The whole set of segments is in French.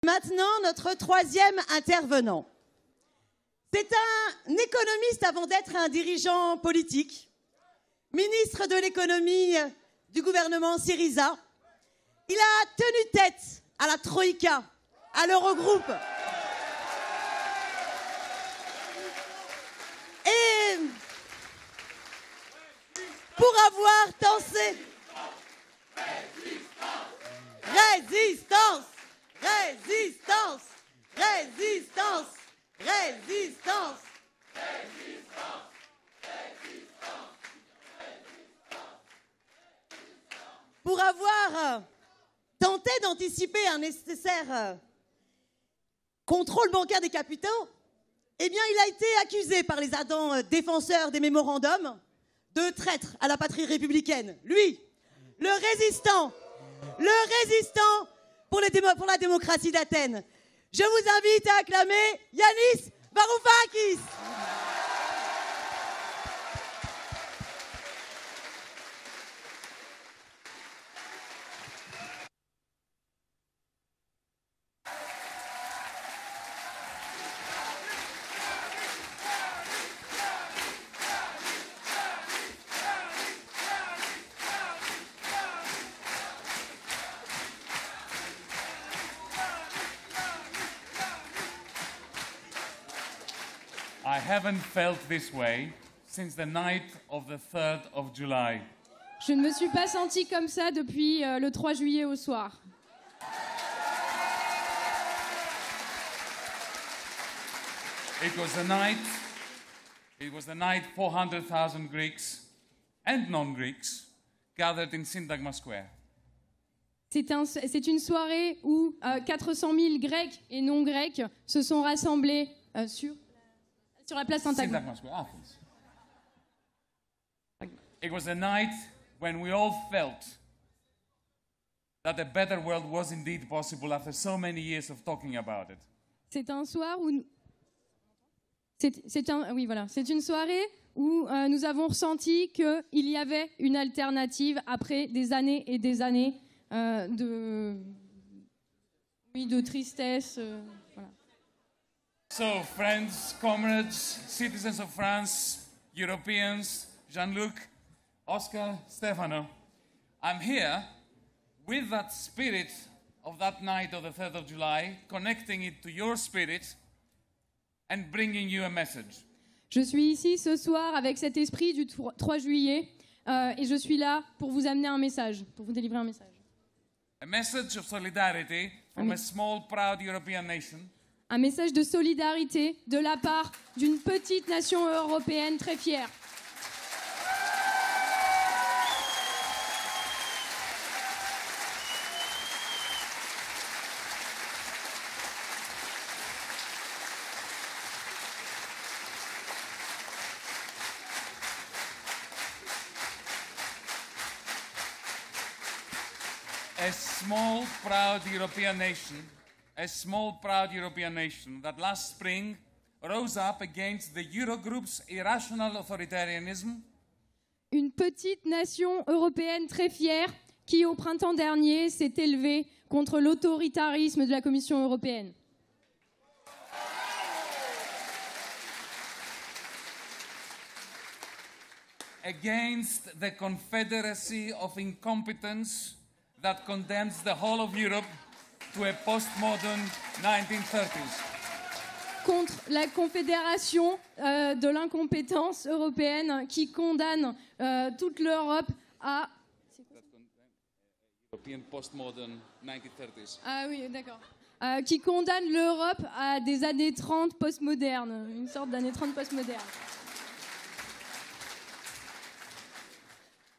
Maintenant, notre troisième intervenant. C'est un économiste avant d'être un dirigeant politique, ministre de l'économie du gouvernement Syriza. Il a tenu tête à la Troïka, à l'Eurogroupe. Et pour avoir tensé... Résistance! Résistance! Résistance! Résistance! Pour avoir tenté d'anticiper un nécessaire contrôle bancaire des capitaux, eh bien, il a été accusé par les ardents défenseurs des mémorandums de traître à la patrie républicaine. Lui, le résistant pour la démocratie d'Athènes. Je vous invite à acclamer Yanis Varoufakis. I haven't felt this way since the night of the 3rd of July. Je ne me suis pas sentie comme ça depuis le 3 juillet au soir. It was the night 400,000 Greeks and non-Greeks gathered in Syntagma Square. C'est une soirée où 400 000 Grecs et non-Grecs se sont rassemblés sur la place Syntagma. Syntagma Square, Athens. It was a night when we all felt that a better world was indeed possible after so many years of talking about it. C'est un soir où c'est une soirée où nous avons ressenti qu'il y avait une alternative après des années et des années de tristesse. Voilà. So, friends, comrades, citizens of France, Europeans, Jean-Luc, Oscar, Stefano, I'm here with that spirit of that night of the 3rd of July, connecting it to your spirit and bringing you a message. Je suis ici ce soir avec cet esprit du 3 juillet et je suis là pour vous amener un message, pour vous délivrer un message. A message of solidarity from a small, proud European nation. Un message de solidarité de la part d'une petite nation européenne très fière. A small, proud European nation that last spring rose up against the Eurogroup's irrational authoritarianism. Une petite nation européenne très fière qui, au printemps dernier, s'est élevée contre l'autoritarisme de la Commission européenne. Against the confederacy of incompetence that condemns the whole of Europe to a postmodern 1930s. Contre la confédération de l'incompétence européenne qui condamne toute l'Europe à... European postmodern 1930s. Ah oui, d'accord. Qui condamne l'Europe à des années 30 postmodernes, une sorte d'années 30 postmodernes.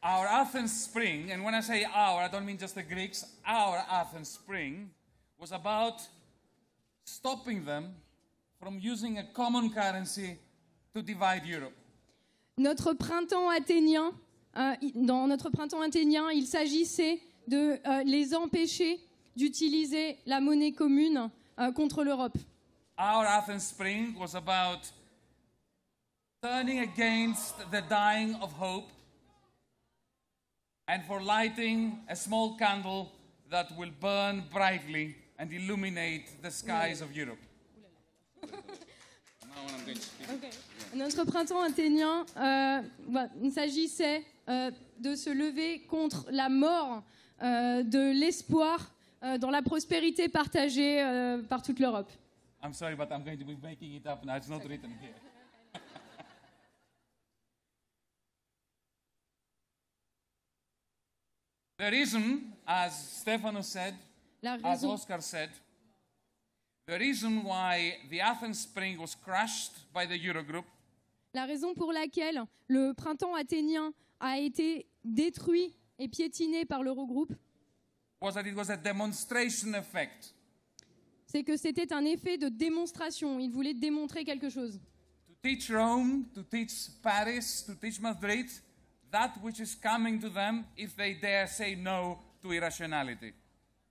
Our Athens Spring, and when I say our, I don't mean just the Greeks, our Athens Spring was about stopping them from using a common currency to divide Europe. Notre printemps athénien, dans notre printemps athénien, il s'agissait de les empêcher d'utiliser la monnaie commune contre l'Europe. Our Athens Spring was about turning against the dying of hope and for lighting a small candle that will burn brightly and illuminate the skies of Europe. Now I'm going to speak. Okay. Notre printemps athénien, il s'agissait de se lever contre la mort, de l'espoir dans la prospérité partagée par toute l'Europe. I'm sorry, but I'm going to be making it up now. It's not written here. The reason, as Stefano said, as Oscar said, the reason why the Athens Spring was crushed by the Eurogroup La raison pour laquelle le printemps athénien a été détruit et piétiné par l'Eurogroupe, was that it was a demonstration effect. C'est que c'était un effet de démonstration. Il voulait démontrer quelque chose. To teach Rome, to teach Paris, to teach Madrid, that which is coming to them if they dare say no to irrationality.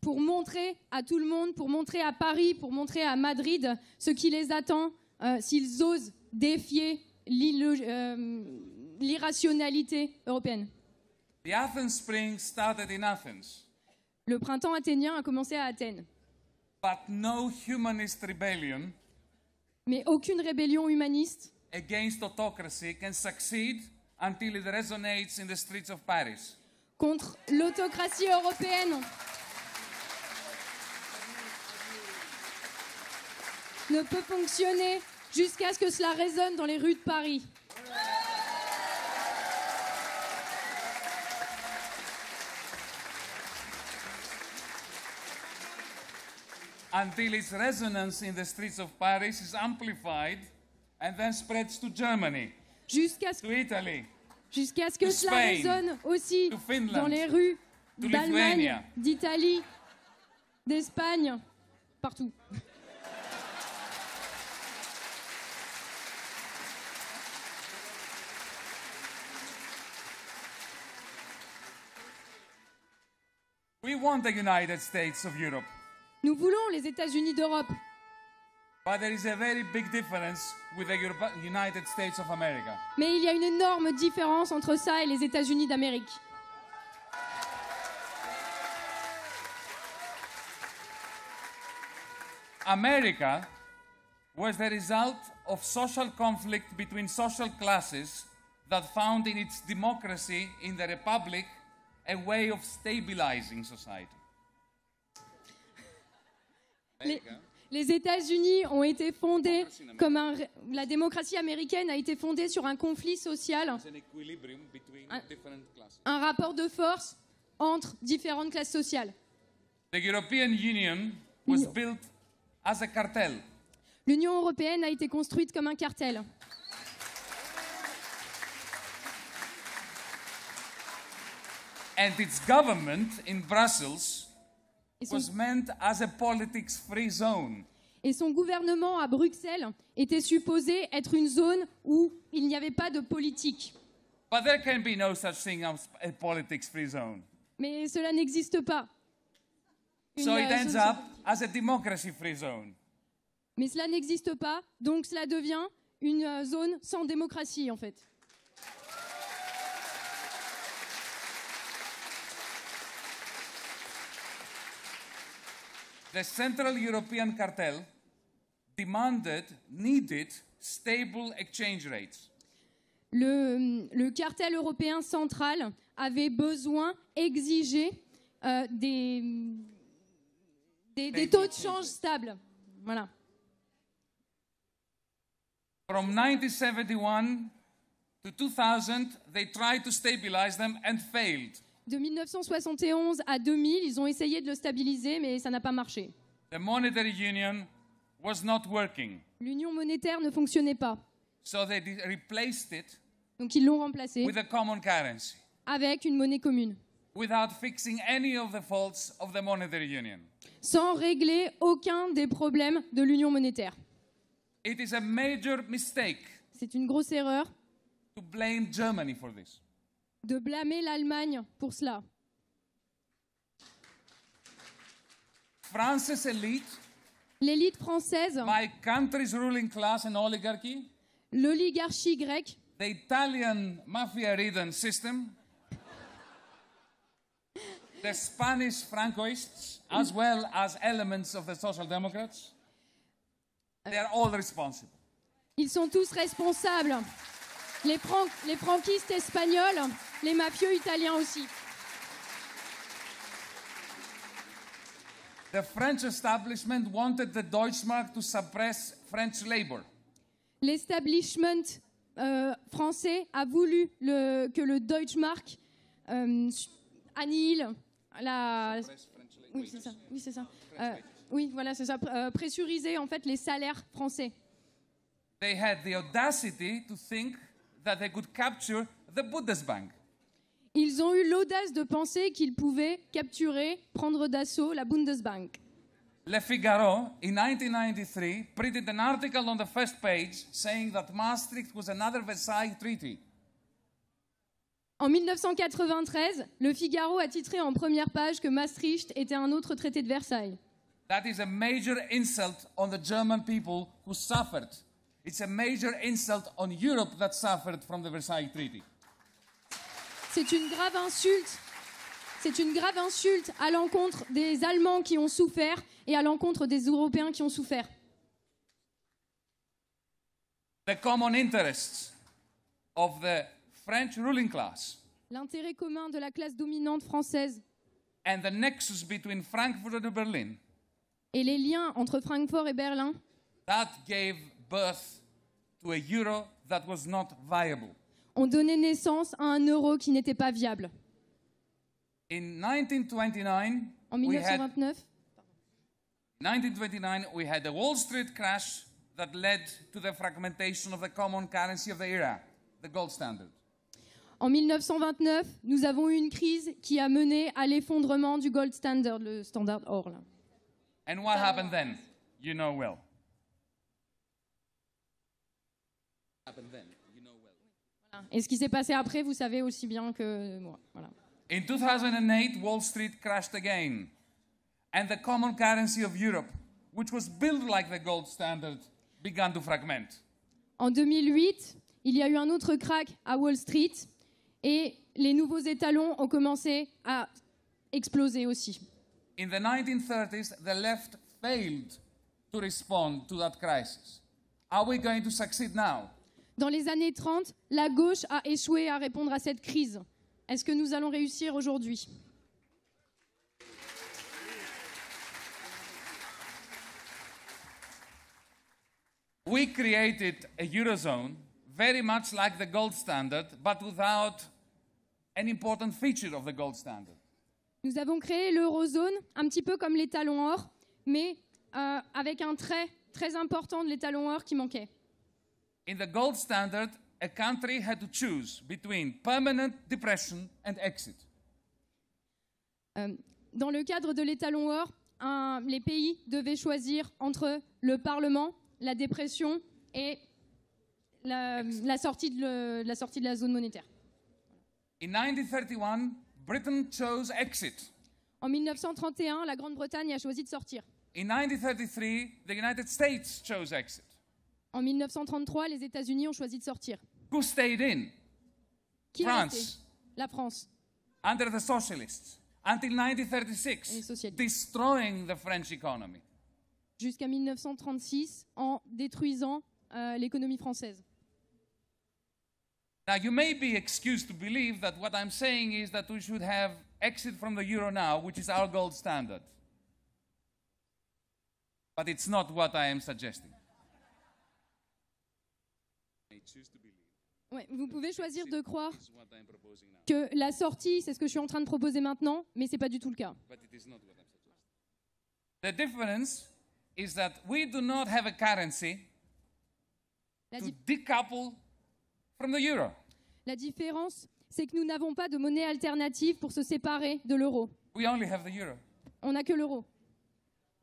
Pour montrer à tout le monde, pour montrer à Paris, pour montrer à Madrid ce qui les attend s'ils osent défier l'irrationalité européenne. The Athens Spring started in Athens, Le printemps athénien a commencé à Athènes. but no humanist rebellion Mais aucune rébellion humaniste against autocracy can succeed until it resonates in the streets of Paris. contre l'autocratie européenne ne peut fonctionner jusqu'à ce que cela résonne dans les rues de Paris. Until its resonance in the streets of Paris is amplified and then spreads to Germany, Jusqu'à ce to Italy, que to cela Spain, résonne aussi to Finland, dans les rues to d'Allemagne, Lithuania. d'Italie, d'Espagne, partout. We want the United States of Europe, Nous voulons les États-Unis d'Europe, but there is a very big difference with the United States of America. mais il y a une énorme différence entre ça et les États-Unis d'Amérique. America was the result of social conflict between social classes that found in its democracy in the Republic a way of stabilizing society. Les États-Unis ont été fondés comme la démocratie américaine a été fondée sur un conflit social, un rapport de force entre différentes classes sociales. The European Union was built as a cartel. L'Union européenne a été construite comme un cartel. And its government in Brussels was meant as a politics-free zone. Et son gouvernement à Bruxelles était supposé être une zone où il n'y avait pas de politique. But there can be no such thing as a politics-free zone. Mais cela n'existe pas. So it ends up as a democracy-free zone. Mais cela n'existe pas, donc cela devient une zone sans démocratie en fait. The Central European Cartel needed stable exchange rates. Le cartel européen central avait besoin, exigeait des taux de change stables. Voilà. From 1971 to 2000, they tried to stabilize them and failed. De 1971 à 2000, ils ont essayé de le stabiliser, mais ça n'a pas marché. The monetary union was not working. L'union monétaire ne fonctionnait pas. So they replaced it Donc ils l'ont remplacé with a common currency, avec une monnaie commune, without fixing any of the faults of the monetary union. sans régler aucun des problèmes de l'union monétaire. It is a major mistake C'est une grosse erreur to blame Germany for this. de blâmer l'Allemagne pour cela. France's elite, L'élite française, my country's ruling class and oligarchy, l'oligarchie grecque, the Italian mafia-ridden system, the Spanish Francoists, as well as elements of the Social Democrats, they are all responsible. Ils sont tous responsables. Les franquistes espagnols, les mafieux italiens aussi. The French establishment wanted the Deutschmark to suppress French labor. L'establishment français a voulu que le Deutschmark annihile la... Oui, c'est ça. Oui, c'est ça. Oui, voilà, c'est ça. Pressuriser en fait les salaires français. They had the audacity to think that they could capture the Bundesbank. Ils ont eu l'audace de penser qu'ils pouvaient capturer, prendre d'assaut la Bundesbank. Le Figaro, in 1993, printed an article on the first page saying that Maastricht was another Versailles Treaty. En 1993, Le Figaro a titré en première page que Maastricht était un autre traité de Versailles. That is a major insult on the German people who suffered. It's a major insult on Europe that suffered from the Versailles Treaty. C'est une grave insulte. C'est une grave insulte à l'encontre des Allemands qui ont souffert et à l'encontre des Européens qui ont souffert. The common interests of the French ruling class L'intérêt commun de la classe dominante française and the nexus between Frankfurt and Berlin, et les liens entre Francfort et Berlin that gave birth to a euro that was not viable. ont donné naissance à un euro qui n'était pas viable. In 1929, En we had 1929, we had the Wall Street crash that led to the fragmentation of the common currency of the era, the gold standard. En 1929, nous avons eu une crise qui a mené à l'effondrement du gold standard, le standard or. Là. And what happened then? You know well. Et ce qui s'est passé après, vous savez aussi bien que moi. Voilà. In 2008, Wall Street crashed again. And the common currency of Europe, which was built like the gold standard, began to fragment. En 2008, il y a eu un autre crack à Wall Street et les nouveaux étalons ont commencé à exploser aussi. In the 1930s, the left failed to respond to that crisis. Are we going to succeed now? Dans les années 30, la gauche a échoué à répondre à cette crise. Est-ce que nous allons réussir aujourd'hui ? We created a Eurozone very much like the gold standard, but without an important feature of the gold standard. Nous avons créé l'eurozone un petit peu comme l'étalon or, mais avec un trait très important de l'étalon or qui manquait. In the gold standard, a country had to choose between permanent depression and exit. Dans le cadre de l'étalon or, les pays devaient choisir entre le Parlement, la dépression et la sortie de la zone monétaire. In 1931, Britain chose exit. En 1931, la Grande-Bretagne a choisi de sortir. In 1933, the United States chose exit. En 1933, les États-Unis ont choisi de sortir. Who stayed in? Qui est France. resté ? La France. Under the socialists until Les 1936, socialistes. destroying the French economy. Jusqu'à 1936, en détruisant l'économie française. Now, you may be excused to believe that what I'm saying is that we should have exit from the euro now, which is our gold standard. But it's not what I am suggesting. Ouais, vous pouvez choisir de croire que la sortie, c'est ce que je suis en train de proposer maintenant, mais ce n'est pas du tout le cas. The difference is that we do not have a currency La, to di- decouple from the euro. la différence, c'est que nous n'avons pas de monnaie alternative pour se séparer de l'euro. We only have the euro. On n'a que l'euro.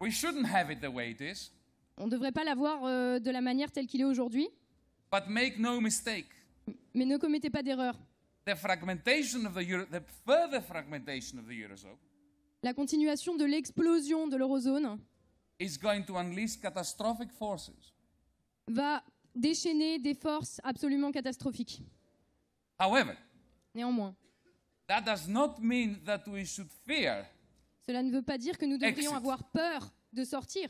We shouldn't have it the way it is, On ne devrait pas l'avoir de la manière telle qu'il est aujourd'hui, but make no mistake. mais ne commettez pas d'erreur. The fragmentation of the euro, the further fragmentation of the eurozone La continuation de l'explosion de l'eurozone is going to unleash catastrophic forces. va déchaîner des forces absolument catastrophiques. However, Néanmoins, That does not mean that we should fear. Cela ne veut pas dire que nous devrions Exit. avoir peur de sortir.